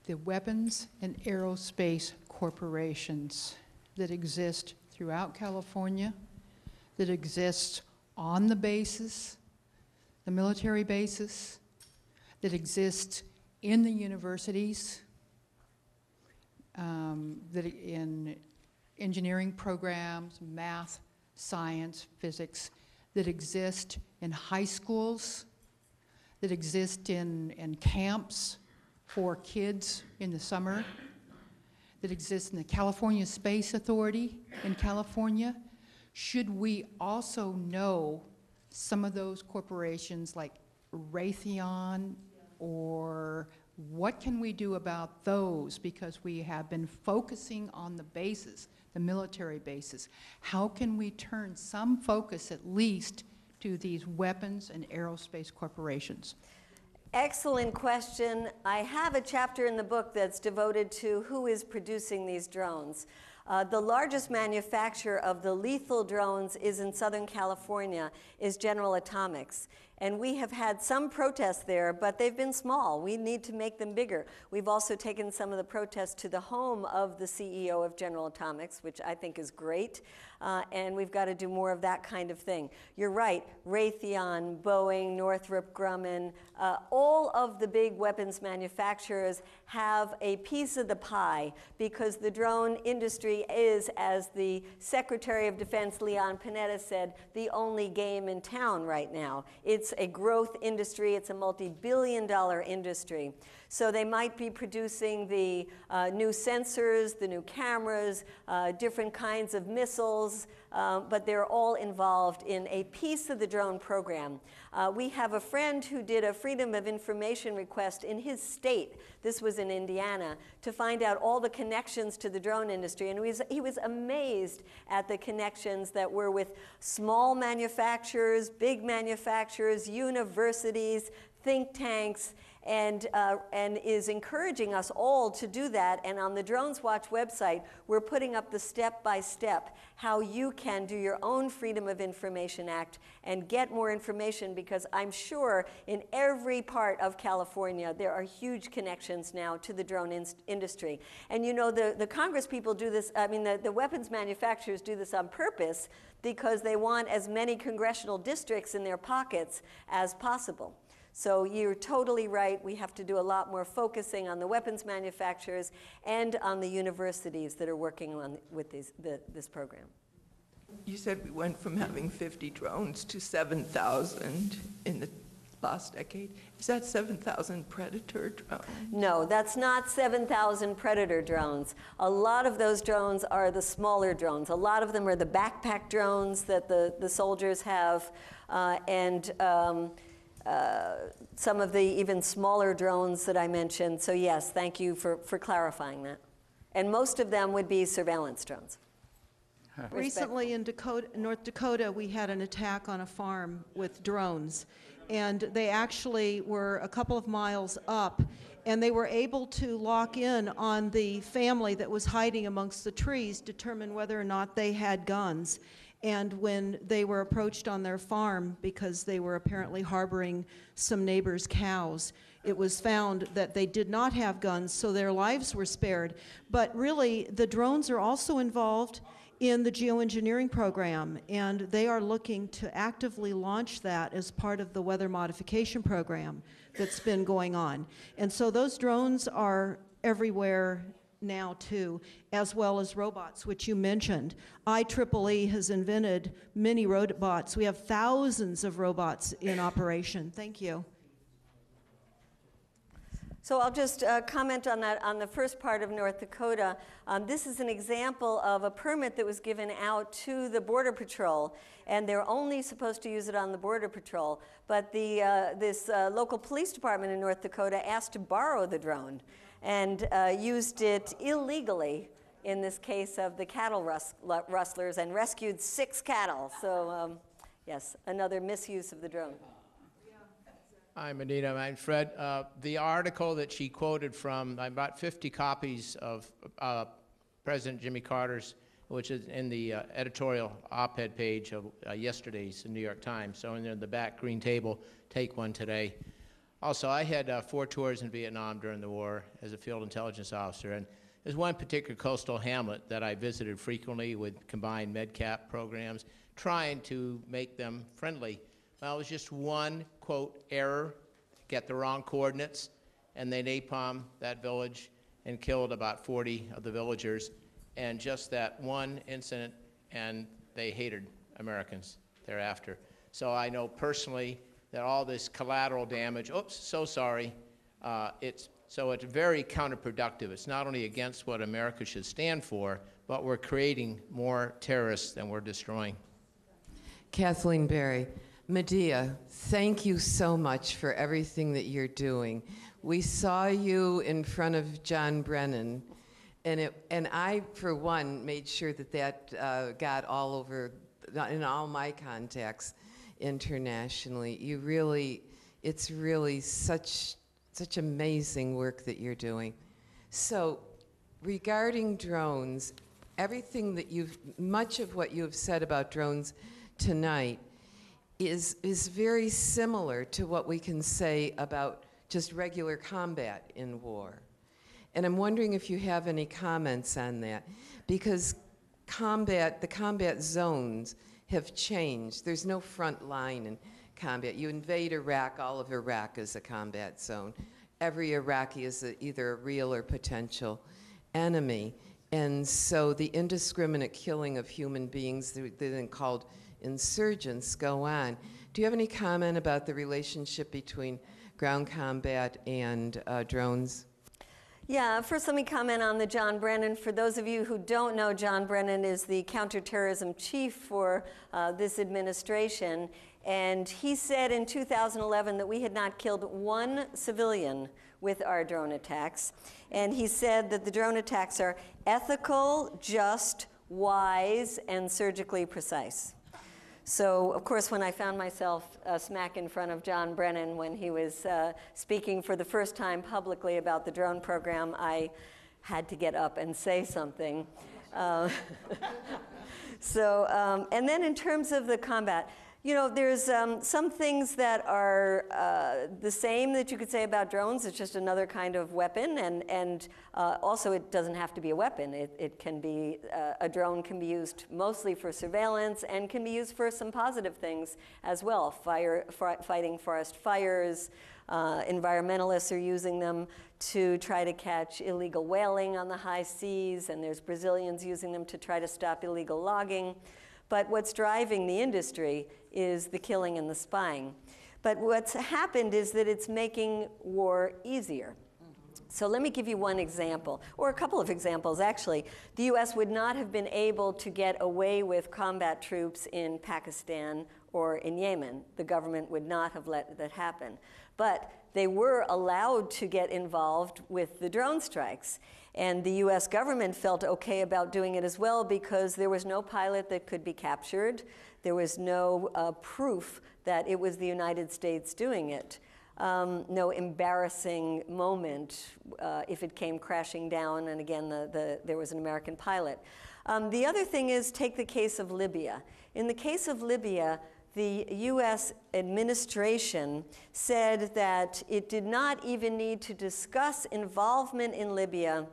the weapons and aerospace corporations that exist throughout California, that exist on the bases, the military bases, that exist in the universities, that in engineering programs, math, science, physics, that exist in high schools, that exist in camps for kids in the summer, that exist in the California Space Authority in California. Should we also know some of those corporations like Raytheon, or what can we do about those? Because we have been focusing on the bases, the military bases. How can we turn some focus at least to these weapons and aerospace corporations? Excellent question. I have a chapter in the book that's devoted to who is producing these drones. The largest manufacturer of the lethal drones is in Southern California, is General Atomics. And we have had some protests there, but they've been small. We need to make them bigger. We've also taken some of the protests to the home of the CEO of General Atomics, which I think is great. And we've got to do more of that kind of thing. You're right, Raytheon, Boeing, Northrop Grumman, all of the big weapons manufacturers have a piece of the pie, because the drone industry is, as the Secretary of Defense Leon Panetta said, the only game in town right now. It's a growth industry. It's a multi-billion-dollar industry. So they might be producing the new sensors, the new cameras, different kinds of missiles, but they're all involved in a piece of the drone program. We have a friend who did a Freedom of Information request in his state, this was in Indiana, to find out all the connections to the drone industry. And he was amazed at the connections that were with small manufacturers, big manufacturers, universities, think tanks, and is encouraging us all to do that. And on the Drones Watch website, we're putting up the step-by-step how you can do your own Freedom of Information Act and get more information, because I'm sure in every part of California there are huge connections now to the drone industry. And you know, the Congress people do this, I mean the weapons manufacturers do this on purpose, because they want as many congressional districts in their pockets as possible. So you're totally right. We have to do a lot more focusing on the weapons manufacturers and on the universities that are working on with this program. You said we went from having 50 drones to 7,000 in the last decade. Is that 7,000 Predator drones? No, that's not 7,000 Predator drones. A lot of those drones are the smaller drones. A lot of them are the backpack drones that the soldiers have, some of the even smaller drones that I mentioned. So yes, thank you for clarifying that. And most of them would be surveillance drones. Recently in North Dakota, we had an attack on a farm with drones. And they actually were a couple of miles up, and they were able to lock in on the family that was hiding amongst the trees, determine whether or not they had guns. And when they were approached on their farm, because they were apparently harboring some neighbors' cows, it was found that they did not have guns, so their lives were spared. But really, the drones are also involved in the geoengineering program, and they are looking to actively launch that as part of the weather modification program that's been going on. And so those drones are everywhere now too, as well as robots, which you mentioned. IEEE has invented many robots. We have thousands of robots in operation. Thank you. So I'll just comment on that, on the first part of North Dakota. This is an example of a permit that was given out to the Border Patrol, and they're only supposed to use it on the Border Patrol. But this local police department in North Dakota asked to borrow the drone and used it illegally in this case of the cattle rustlers, and rescued 6 cattle. So yes, another misuse of the drone. Hi, Medea. I'm Fred. The article that she quoted from, I bought 50 copies of President Jimmy Carter's, which is in the editorial op-ed page of yesterday's New York Times. So in the back green table, take one today. Also, I had 4 tours in Vietnam during the war as a field intelligence officer, and there's one particular coastal hamlet that I visited frequently with combined MedCap programs, trying to make them friendly. Well, it was just one, quote, error, get the wrong coordinates, and they napalmed that village and killed about 40 of the villagers, and just that one incident, and they hated Americans thereafter. So I know personally that all this collateral damage, oops, so sorry, it's very counterproductive. It's not only against what America should stand for, but we're creating more terrorists than we're destroying. Kathleen Berry, Medea, thank you so much for everything that you're doing. We saw you in front of John Brennan, and I, for one, made sure that got all over, in all my contacts internationally. It's really such amazing work that you're doing. So, regarding drones, much of what you have said about drones tonight is very similar to what we can say about just regular combat in war. And I'm wondering if you have any comments on that, because the combat zones have changed. There's no front line in combat. You invade Iraq, all of Iraq is a combat zone. Every Iraqi is either a real or potential enemy. And so the indiscriminate killing of human beings, they're then called insurgents, go on. Do you have any comment about the relationship between ground combat and drones? Yeah, first let me comment on the John Brennan. For those of you who don't know, John Brennan is the counterterrorism chief for this administration. And he said in 2011 that we had not killed one civilian with our drone attacks. And he said that the drone attacks are ethical, just, wise, and surgically precise. So, of course, when I found myself smack in front of John Brennan when he was speaking for the first time publicly about the drone program, I had to get up and say something. And then in terms of the combat, you know, there's some things that are the same that you could say about drones. It's just another kind of weapon, and also it doesn't have to be a weapon. It can be, a drone can be used mostly for surveillance and can be used for some positive things as well. Fighting forest fires, environmentalists are using them to try to catch illegal whaling on the high seas, and there's Brazilians using them to try to stop illegal logging. But what's driving the industry is the killing and the spying. But what's happened is that it's making war easier. So let me give you one example, or a couple of examples, actually. The US would not have been able to get away with combat troops in Pakistan or in Yemen. The government would not have let that happen. But they were allowed to get involved with the drone strikes. And the US government felt okay about doing it as well because there was no pilot that could be captured. There was no proof that it was the United States doing it. No embarrassing moment if it came crashing down, and again, there was an American pilot. The other thing is, take the case of Libya. In the case of Libya, the US administration said that it did not even need to discuss involvement in Libya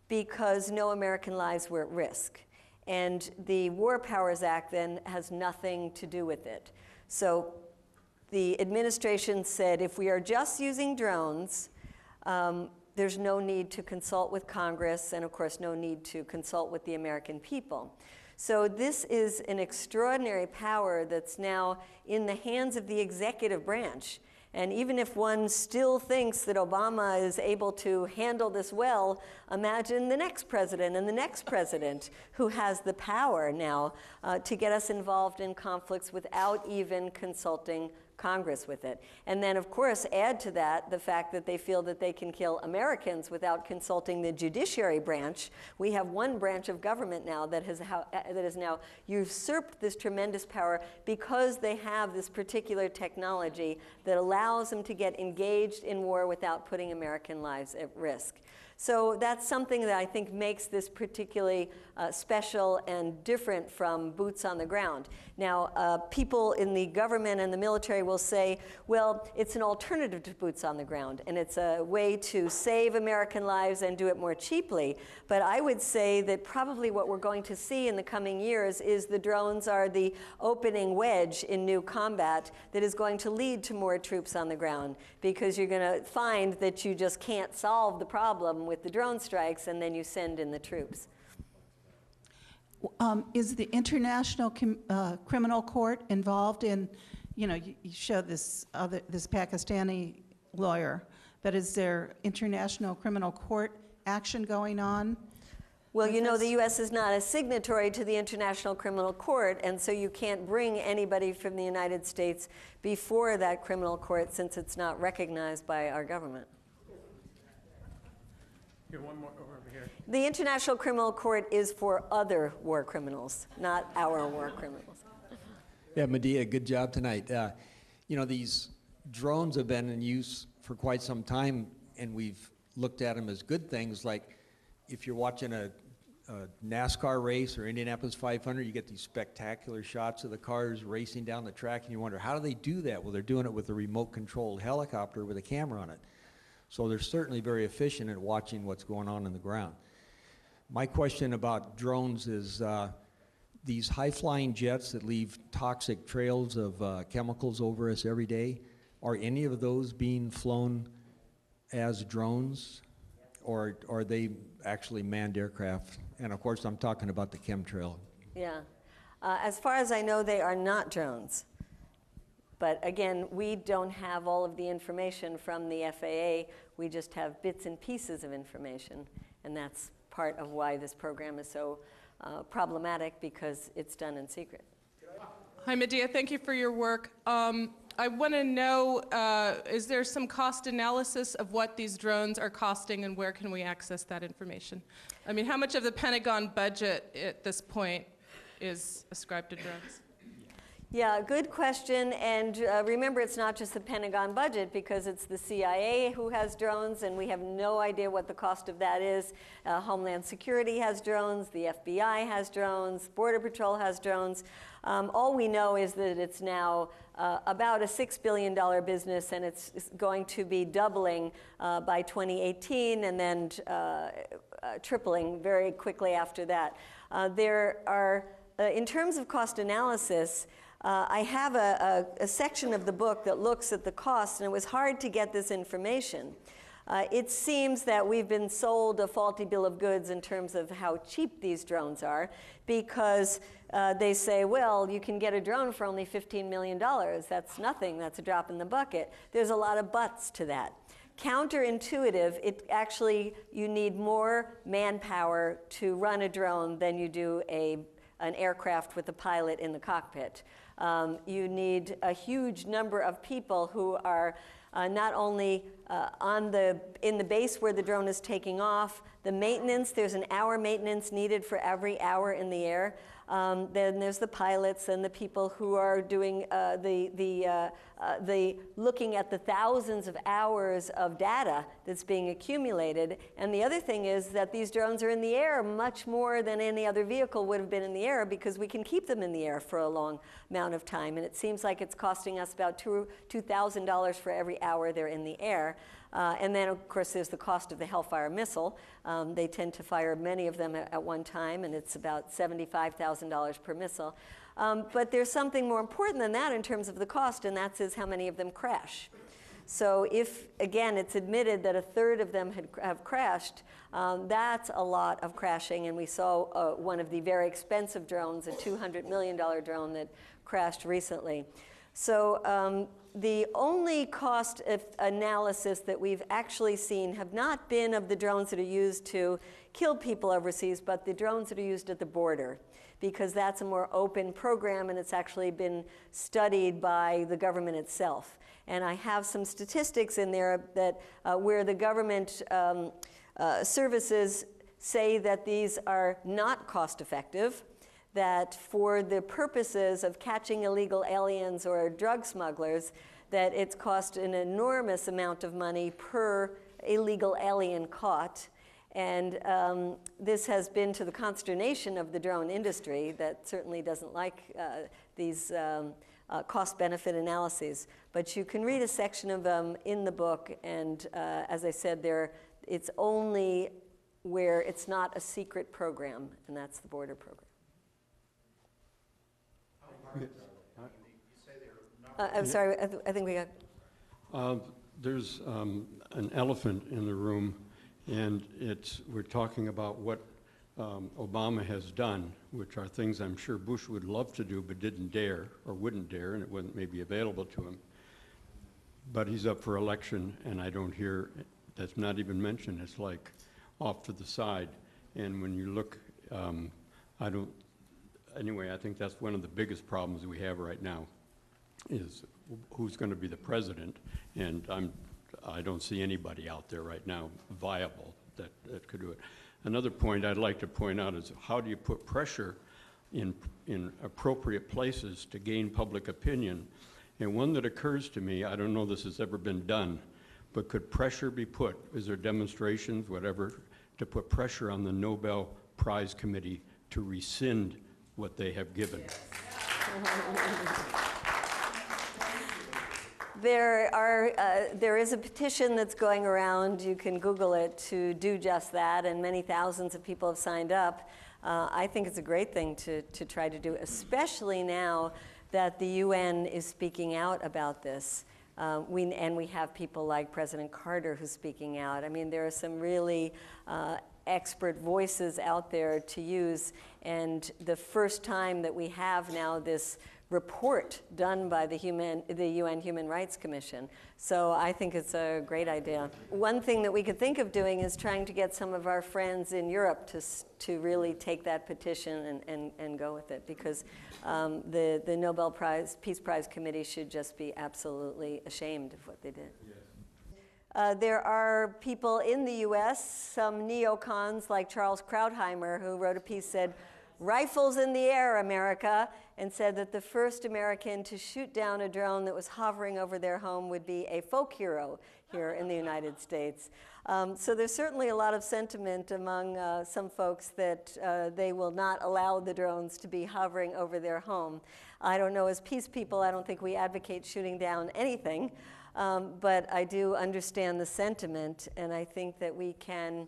because no American lives were at risk. And the War Powers Act then has nothing to do with it. So the administration said, if we are just using drones, there's no need to consult with Congress, and of course no need to consult with the American people. So this is an extraordinary power that's now in the hands of the executive branch. And even if one still thinks that Obama is able to handle this well, imagine the next president and the next president who has the power now to get us involved in conflicts without even consulting Congress with it. And then, of course, add to that the fact that they feel that they can kill Americans without consulting the judiciary branch. We have one branch of government now that has now usurped this tremendous power because they have this particular technology that allows them to get engaged in war without putting American lives at risk. So that's something that I think makes this particularly special and different from boots on the ground. Now, people in the government and the military will say, well, it's an alternative to boots on the ground, and it's a way to save American lives and do it more cheaply. But I would say that probably what we're going to see in the coming years is the drones are the opening wedge in new combat that is going to lead to more troops on the ground, because you're going to find that you just can't solve the problem with the drone strikes, and then you send in the troops. Is the International Criminal Court involved in, you showed this Pakistani lawyer, but is there International Criminal Court action going on? Well, the U.S. is not a signatory to the International Criminal Court, and so you can't bring anybody from the United States before that criminal court, since it's not recognized by our government. Here, one more over here. The International Criminal Court is for other war criminals, not our war criminals. Yeah, Medea, good job tonight. These drones have been in use for quite some time, and we've looked at them as good things. Like if you're watching a NASCAR race or Indianapolis 500, you get these spectacular shots of the cars racing down the track, and you wonder, how do they do that? Well, they're doing it with a remote-controlled helicopter with a camera on it. So they're certainly very efficient at watching what's going on in the ground. My question about drones is these high-flying jets that leave toxic trails of chemicals over us every day, are any of those being flown as drones, or are they actually manned aircraft? And of course, I'm talking about the chemtrail. Yeah. As far as I know, they are not drones. But again, we don't have all of the information from the FAA. We just have bits and pieces of information. And that's part of why this program is so problematic, because it's done in secret. Hi, Medea. Thank you for your work. I want to know, is there some cost analysis of what these drones are costing, and where can we access that information? I mean, how much of the Pentagon budget at this point is ascribed to drones? Yeah, good question. And remember, it's not just the Pentagon budget, because it's the CIA who has drones, and we have no idea what the cost of that is. Homeland Security has drones, the FBI has drones, Border Patrol has drones. All we know is that it's now about a $6 billion business, and it's going to be doubling by 2018, and then tripling very quickly after that. There are, in terms of cost analysis, I have a section of the book that looks at the costs, and it was hard to get this information. It seems that we've been sold a faulty bill of goods in terms of how cheap these drones are, because they say, well, you can get a drone for only $15 million. That's nothing. That's a drop in the bucket. There's a lot of buts to that. Counterintuitive, you need more manpower to run a drone than you do an aircraft with a pilot in the cockpit. You need a huge number of people who are not only in the base where the drone is taking off, the maintenance, there's an hour maintenance needed for every hour in the air. Then there's the pilots and the people who are doing looking at the thousands of hours of data that's being accumulated. And the other thing is that these drones are in the air much more than any other vehicle would have been in the air, because we can keep them in the air for a long amount of time. And it seems like it's costing us about $2,000 for every hour they're in the air. And then, of course, there's the cost of the Hellfire missile. They tend to fire many of them at one time, and it's about $75,000 per missile. But there's something more important than that in terms of the cost, and that is how many of them crash. So if, again, it's admitted that a third of them have crashed, that's a lot of crashing. And we saw one of the very expensive drones, a $200 million drone that crashed recently. So the only cost analysis that we've actually seen have not been of the drones that are used to kill people overseas, but the drones that are used at the border, because that's a more open program, and it's actually been studied by the government itself. And I have some statistics in there that where the government services say that these are not cost effective, that for the purposes of catching illegal aliens or drug smugglers, that it's cost an enormous amount of money per illegal alien caught. And this has been to the consternation of the drone industry that certainly doesn't like these cost-benefit analyses. But you can read a section of them in the book, and as I said, it's only where it's not a secret program, and that's the border program. I'm sorry, I think we got... There's an elephant in the room, and we're talking about what Obama has done, which are things I'm sure Bush would love to do but didn't dare or wouldn't dare, and it wasn't maybe available to him. But he's up for election, and I don't hear, that's not even mentioned. It's like off to the side. And when you look, anyway, I think that's one of the biggest problems we have right now, is who's going to be the president, and I don't see anybody out there right now viable that could do it. Another point I'd like to point out is how do you put pressure in appropriate places to gain public opinion? And one that occurs to me, I don't know this has ever been done, but could pressure be put, is there demonstrations, whatever, to put pressure on the Nobel Prize Committee to rescind what they have given? There is a petition that's going around, you can Google it, to do just that, and many thousands of people have signed up. I think it's a great thing to try to do, especially now that the UN is speaking out about this. And we have people like President Carter who's speaking out. I mean, there are some really expert voices out there to use, and the first time that we have now this report done by the UN Human Rights Commission. So I think it's a great idea. One thing that we could think of doing is trying to get some of our friends in Europe to really take that petition and go with it, because the Nobel Peace Prize Committee should just be absolutely ashamed of what they did. Yes. There are people in the US, some neocons like Charles Krauthammer, who wrote a piece said, "Rifles in the air, America," and said that the first American to shoot down a drone that was hovering over their home would be a folk hero here in the United States. So there's certainly a lot of sentiment among some folks that they will not allow the drones to be hovering over their home. I don't know, as peace people, I don't think we advocate shooting down anything, but I do understand the sentiment, and I think that we can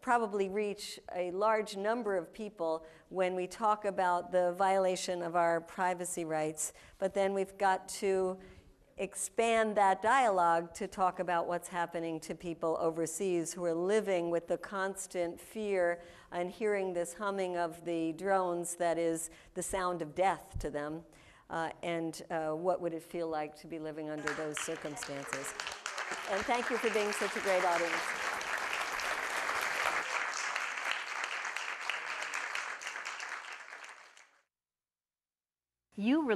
probably reach a large number of people when we talk about the violation of our privacy rights. But then we've got to expand that dialogue to talk about what's happening to people overseas who are living with the constant fear and hearing this humming of the drones that is the sound of death to them. And what would it feel like to be living under those circumstances? And thank you for being such a great audience. You